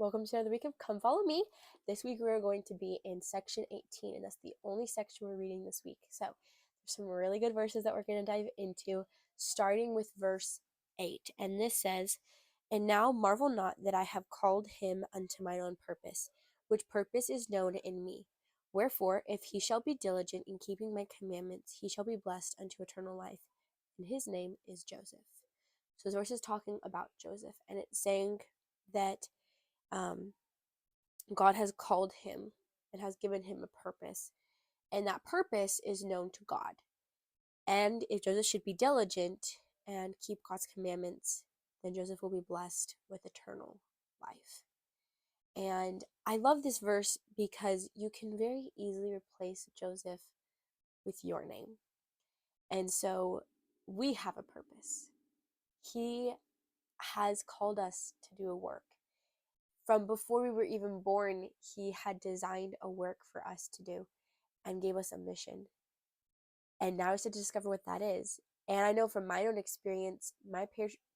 Welcome to another week of Come Follow Me. This week we're going to be in section 18, and that's the only section we're reading this week. So there's some really good verses that we're going to dive into, starting with verse 8. And this says, "And now marvel not that I have called him unto mine own purpose, which purpose is known in me. Wherefore, if he shall be diligent in keeping my commandments, he shall be blessed unto eternal life. And his name is Joseph." So this verse is talking about Joseph, and it's saying that um, God has called him and has given him a purpose, and that purpose is known to God. And if Joseph should be diligent and keep God's commandments, then Joseph will be blessed with eternal life. And I love this verse because you can very easily replace Joseph with your name. And so we have a purpose. He has called us to do a work. From before we were even born, he had designed a work for us to do and gave us a mission. And now it's to discover what that is. And I know from my own experience, my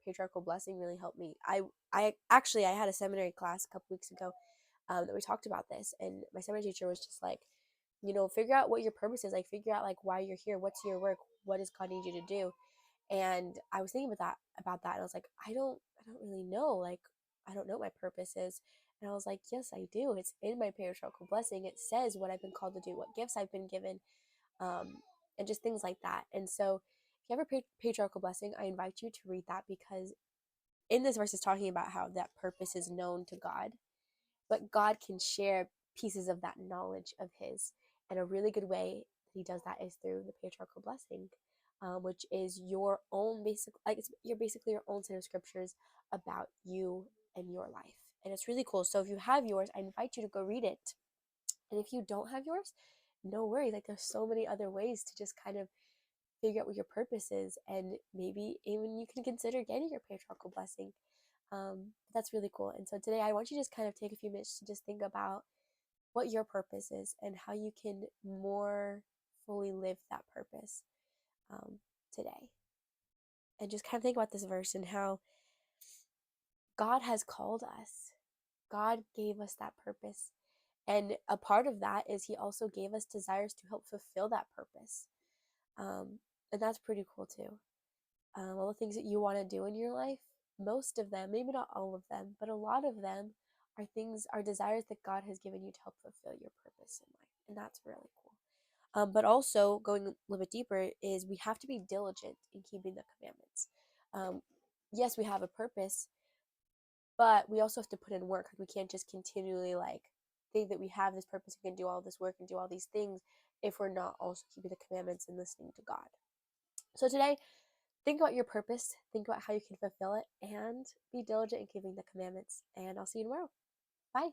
patriarchal blessing really helped me. I had a seminary class a couple weeks ago that we talked about this, and my seminary teacher was just like, figure out what your purpose is. Like, figure out like why you're here. What's your work? What does God need you to do? And I was thinking about that, and I was like, I don't really know. Like, I don't know what my purpose is. And I was like, yes, I do. It's in my patriarchal blessing. It says what I've been called to do, what gifts I've been given, um, and just things like that. And so, if you have a patriarchal blessing, I invite you to read that, because in this verse is talking about how that purpose is known to God, but God can share pieces of that knowledge of His. And a really good way He does that is through the patriarchal blessing, which is your own you're basically your own set of scriptures about you and your life. And it's really cool. So if you have yours, I invite you to go read it. And if you don't have yours, no worries. Like, there's so many other ways to just kind of figure out what your purpose is, and maybe even you can consider getting your patriarchal blessing. That's really cool. And so today I want you to just kind of take a few minutes to just think about what your purpose is and how you can more fully live that purpose today. And just kind of think about this verse and how God has called us. God gave us that purpose. And a part of that is He also gave us desires to help fulfill that purpose. And that's pretty cool too. All the things that you want to do in your life, most of them, maybe not all of them, but a lot of them are desires that God has given you to help fulfill your purpose in life. And that's really cool. But also, going a little bit deeper, is we have to be diligent in keeping the commandments. Yes, we have a purpose, but we also have to put in work. We can't just continually think that we have this purpose and can do all this work and do all these things if we're not also keeping the commandments and listening to God. So today, think about your purpose, think about how you can fulfill it, and be diligent in keeping the commandments. And I'll see you tomorrow. Bye.